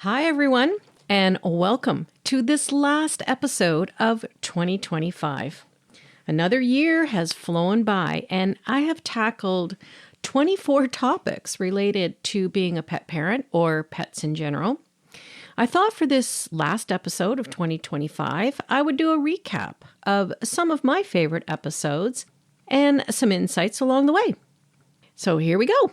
Hi, everyone, and welcome to this last episode of 2025. Another year has flown by, and I have tackled 24 topics related to being a pet parent or pets in general. I thought for this last episode of 2025, I would do a recap of some of my favorite episodes and some insights along the way. So here we go.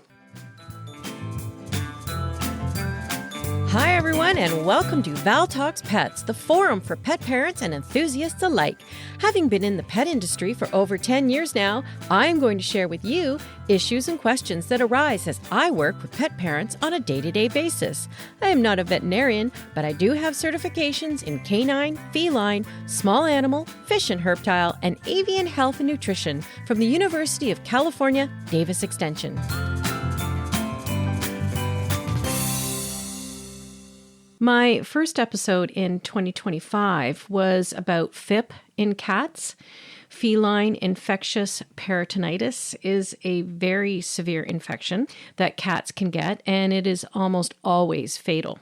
Hi, everyone, and welcome to Val Talks Pets, the forum for pet parents and enthusiasts alike. Having been in the pet industry for over 10 years now, I am going to share with you issues and questions that arise as I work with pet parents on a day-to-day basis. I am not a veterinarian, but I do have certifications in canine, feline, small animal, fish and herptile, and avian health and nutrition from the University of California, Davis Extension. My first episode in 2025 was about FIP in cats. Feline infectious peritonitis is a very severe infection that cats can get, and it is almost always fatal.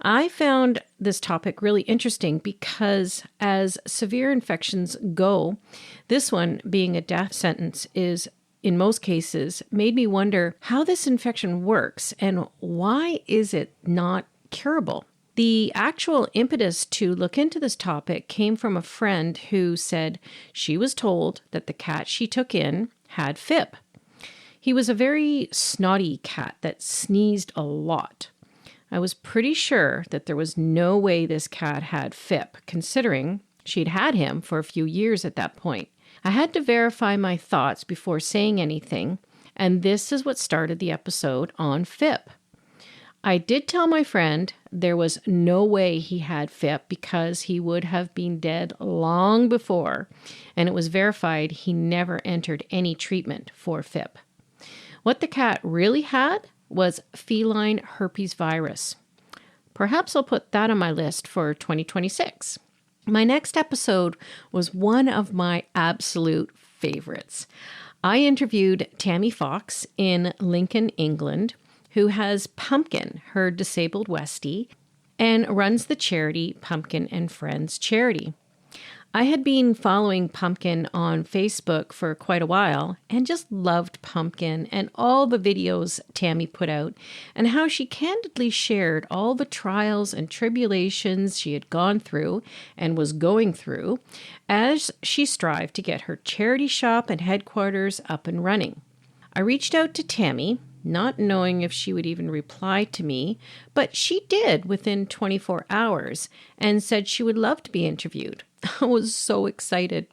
I found this topic really interesting because as severe infections go, this one being a death sentence is in most cases made me wonder how this infection works and why is it not curable. The actual impetus to look into this topic came from a friend who said she was told that the cat she took in had FIP. He was a very snotty cat that sneezed a lot. I was pretty sure that there was no way this cat had FIP, considering she'd had him for a few years at that point. I had to verify my thoughts before saying anything, and this is what started the episode on FIP. I did tell my friend there was no way he had FIP because he would have been dead long before, and it was verified he never entered any treatment for FIP. What the cat really had was feline herpes virus. Perhaps I'll put that on my list for 2026. My next episode was one of my absolute favorites. I interviewed Tammy Fox in Lincoln, England, who has Pumpkin, her disabled Westie, and runs the charity Pumpkin and Friends Charity. I had been following Pumpkin on Facebook for quite a while and just loved Pumpkin and all the videos Tammy put out and how she candidly shared all the trials and tribulations she had gone through and was going through as she strived to get her charity shop and headquarters up and running. I reached out to Tammy, not knowing if she would even reply to me, but she did within 24 hours and said she would love to be interviewed. I was so excited.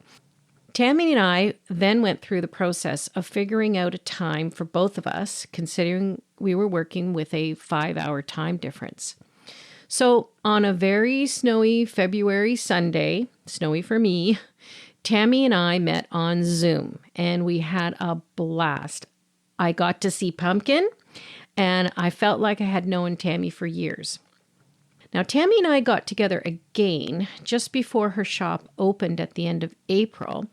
Tammy and I then went through the process of figuring out a time for both of us, considering we were working with a 5-hour time difference. So on a very snowy February Sunday, snowy for me, Tammy and I met on Zoom and we had a blast. I got to see Pumpkin, and I felt like I had known Tammy for years. Now, Tammy and I got together again just before her shop opened at the end of April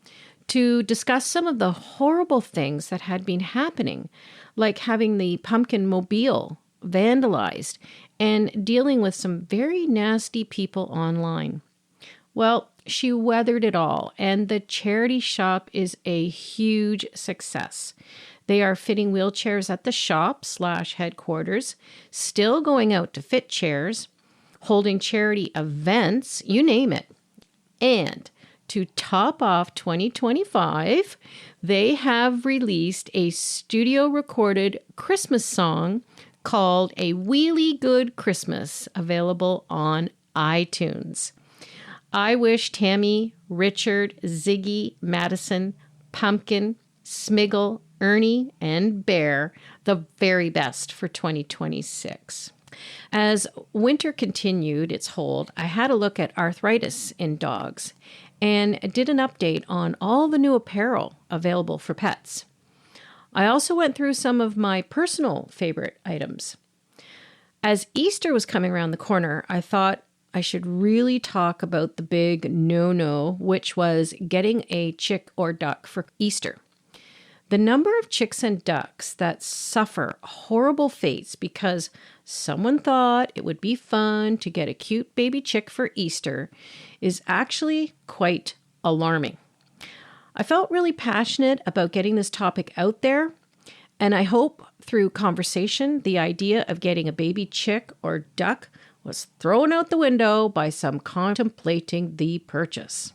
to discuss some of the horrible things that had been happening, like having the Pumpkin mobile vandalized and dealing with some very nasty people online. Well, she weathered it all, and the charity shop is a huge success. They are fitting wheelchairs at the shop/headquarters, still going out to fit chairs, holding charity events, you name it. And to top off 2025, they have released a studio-recorded Christmas song called A Wheelie Good Christmas, available on iTunes. I wish Tammy, Richard, Ziggy, Madison, Pumpkin, Smiggle, Ernie, and Bear the very best for 2026. As winter continued its hold, I had a look at arthritis in dogs and did an update on all the new apparel available for pets. I also went through some of my personal favorite items. As Easter was coming around the corner, I thought I should really talk about the big no-no, which was getting a chick or duck for Easter. The number of chicks and ducks that suffer horrible fates because someone thought it would be fun to get a cute baby chick for Easter is actually quite alarming. I felt really passionate about getting this topic out there, and I hope through conversation, the idea of getting a baby chick or duck was thrown out the window by some contemplating the purchase.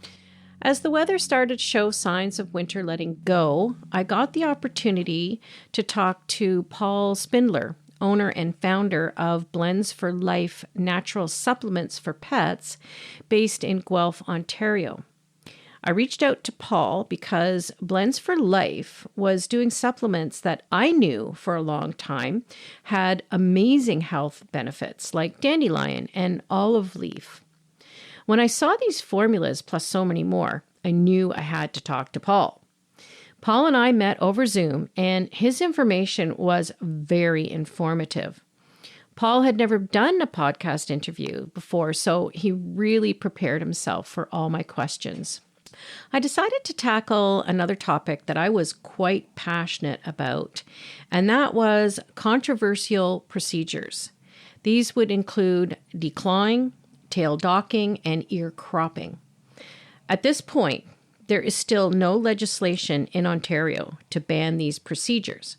As the weather started to show signs of winter letting go, I got the opportunity to talk to Paul Spindler, owner and founder of Blends for Life natural supplements for pets based in Guelph, Ontario. I reached out to Paul because Blends for Life was doing supplements that I knew for a long time had amazing health benefits like dandelion and olive leaf. When I saw these formulas plus so many more, I knew I had to talk to Paul. Paul and I met over Zoom, and his information was very informative. Paul had never done a podcast interview before, so he really prepared himself for all my questions. I decided to tackle another topic that I was quite passionate about, and that was controversial procedures. These would include declawing, tail docking, and ear cropping. At this point, there is still no legislation in Ontario to ban these procedures.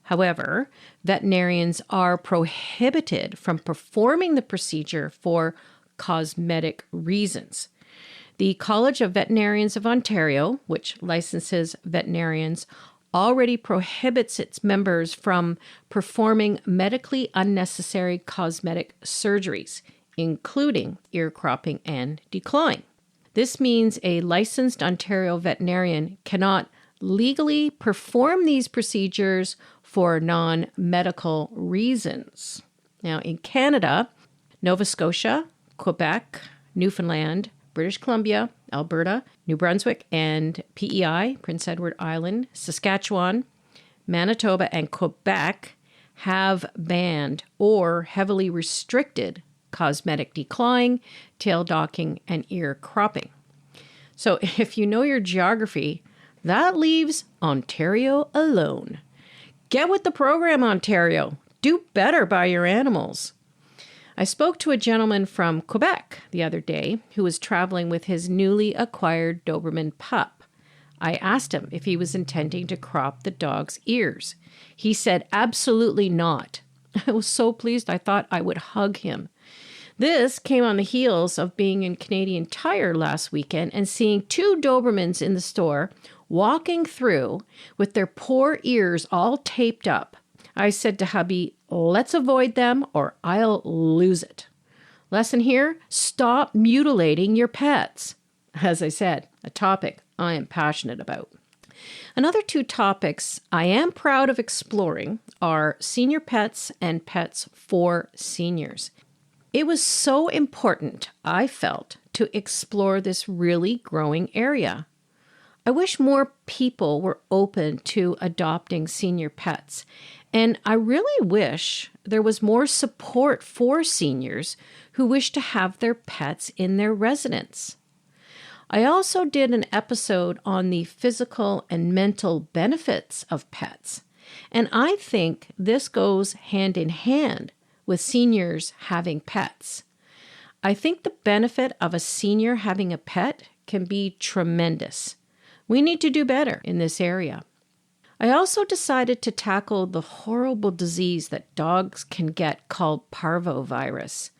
However, veterinarians are prohibited from performing the procedure for cosmetic reasons. The College of Veterinarians of Ontario, which licenses veterinarians, already prohibits its members from performing medically unnecessary cosmetic surgeries, including ear cropping and declawing. This means a licensed Ontario veterinarian cannot legally perform these procedures for non-medical reasons. Now, in Canada, Nova Scotia, Quebec, Newfoundland, British Columbia, Alberta, New Brunswick, and PEI, Prince Edward Island, Saskatchewan, Manitoba, and Quebec have banned or heavily restricted cosmetic declawing, tail docking, and ear cropping. So if you know your geography, that leaves Ontario alone. Get with the program, Ontario. Do better by your animals. I spoke to a gentleman from Quebec the other day who was traveling with his newly acquired Doberman pup. I asked him if he was intending to crop the dog's ears. He said absolutely not. I was so pleased I thought I would hug him. This came on the heels of being in Canadian Tire last weekend and seeing two Dobermans in the store walking through with their poor ears all taped up. I said to hubby, let's avoid them or I'll lose it. Lesson here, stop mutilating your pets. As I said, a topic I am passionate about. Another two topics I am proud of exploring are senior pets and pets for seniors. It was so important, I felt, to explore this really growing area. I wish more people were open to adopting senior pets, and I really wish there was more support for seniors who wish to have their pets in their residence. I also did an episode on the physical and mental benefits of pets, and I think this goes hand in hand with seniors having pets. I think the benefit of a senior having a pet can be tremendous. We need to do better in this area. I also decided to tackle the horrible disease that dogs can get called parvovirus.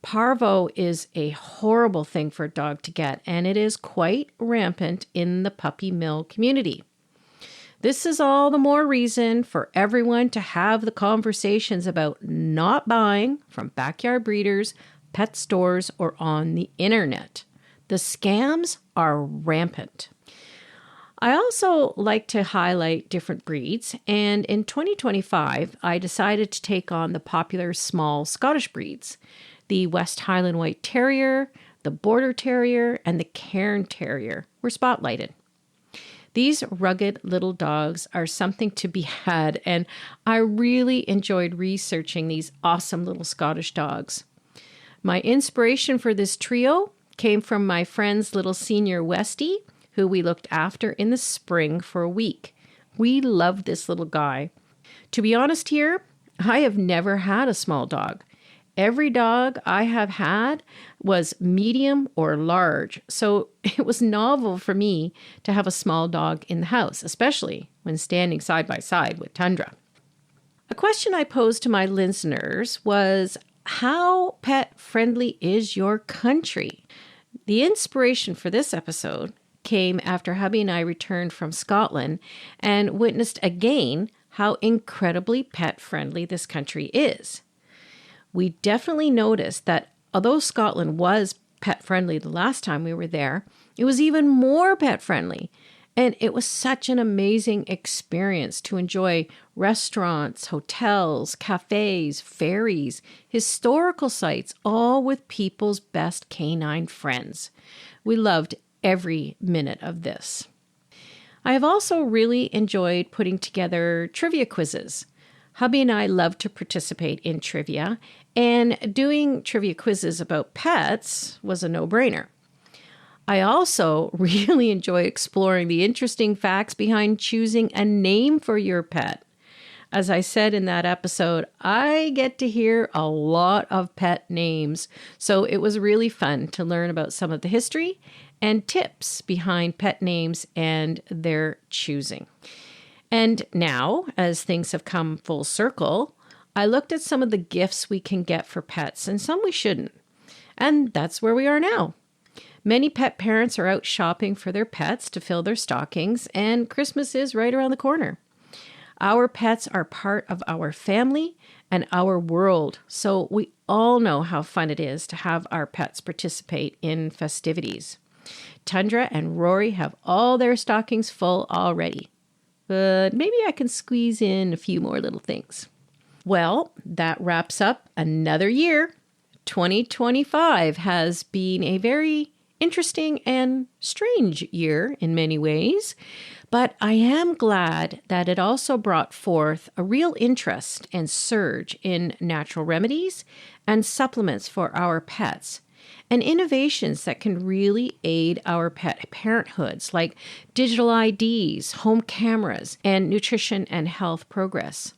Parvo is a horrible thing for a dog to get, and it is quite rampant in the puppy mill community. This is all the more reason for everyone to have the conversations about not buying from backyard breeders, pet stores, or on the internet. The scams are rampant. I also like to highlight different breeds, and in 2025, I decided to take on the popular small Scottish breeds. The West Highland White Terrier, the Border Terrier, and the Cairn Terrier were spotlighted. These rugged little dogs are something to be had, and I really enjoyed researching these awesome little Scottish dogs. My inspiration for this trio came from my friend's little senior Westie, who we looked after in the spring for a week. We loved this little guy. To be honest here, I have never had a small dog. Every dog I have had was medium or large, so it was novel for me to have a small dog in the house, especially when standing side by side with Tundra. A question I posed to my listeners was, how pet-friendly is your country? The inspiration for this episode came after hubby and I returned from Scotland and witnessed again how incredibly pet-friendly this country is. We definitely noticed that although Scotland was pet-friendly the last time we were there, it was even more pet-friendly. And it was such an amazing experience to enjoy restaurants, hotels, cafes, ferries, historical sites, all with people's best canine friends. We loved every minute of this. I have also really enjoyed putting together trivia quizzes. Hubby and I love to participate in trivia, and doing trivia quizzes about pets was a no-brainer. I also really enjoy exploring the interesting facts behind choosing a name for your pet. As I said in that episode, I get to hear a lot of pet names, so it was really fun to learn about some of the history and tips behind pet names and their choosing. And now, as things have come full circle, I looked at some of the gifts we can get for pets and some we shouldn't. And that's where we are now. Many pet parents are out shopping for their pets to fill their stockings, and Christmas is right around the corner. Our pets are part of our family and our world, so we all know how fun it is to have our pets participate in festivities. Tundra and Rory have all their stockings full already, but maybe I can squeeze in a few more little things. Well, that wraps up another year. 2025 has been a very interesting and strange year in many ways, but I am glad that it also brought forth a real interest and surge in natural remedies and supplements for our pets, and innovations that can really aid our pet parenthoods, like digital IDs, home cameras, and nutrition and health progress.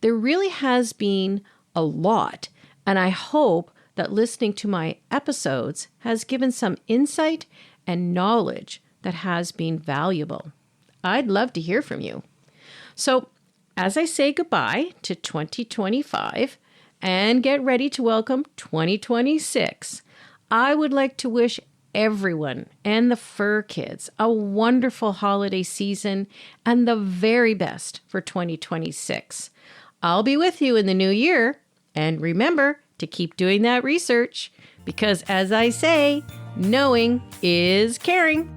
There really has been a lot, and I hope that listening to my episodes has given some insight and knowledge that has been valuable. I'd love to hear from you. So, as I say goodbye to 2025 and get ready to welcome 2026, I would like to wish everyone and the fur kids a wonderful holiday season and the very best for 2026. I'll be with you in the new year, and remember to keep doing that research because, as I say, knowing is caring.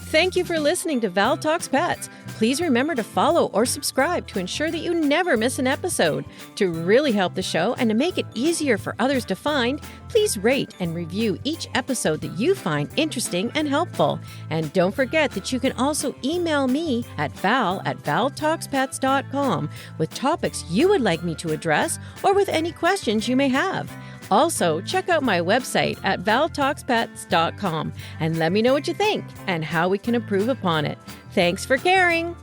Thank you for listening to Val Talks Pets. Please remember to follow or subscribe to ensure that you never miss an episode. To really help the show and to make it easier for others to find, please rate and review each episode that you find interesting and helpful. And don't forget that you can also email me at val@valtalkspets.com with topics you would like me to address or with any questions you may have. Also, check out my website at valtalkspets.com and let me know what you think and how we can improve upon it. Thanks for caring.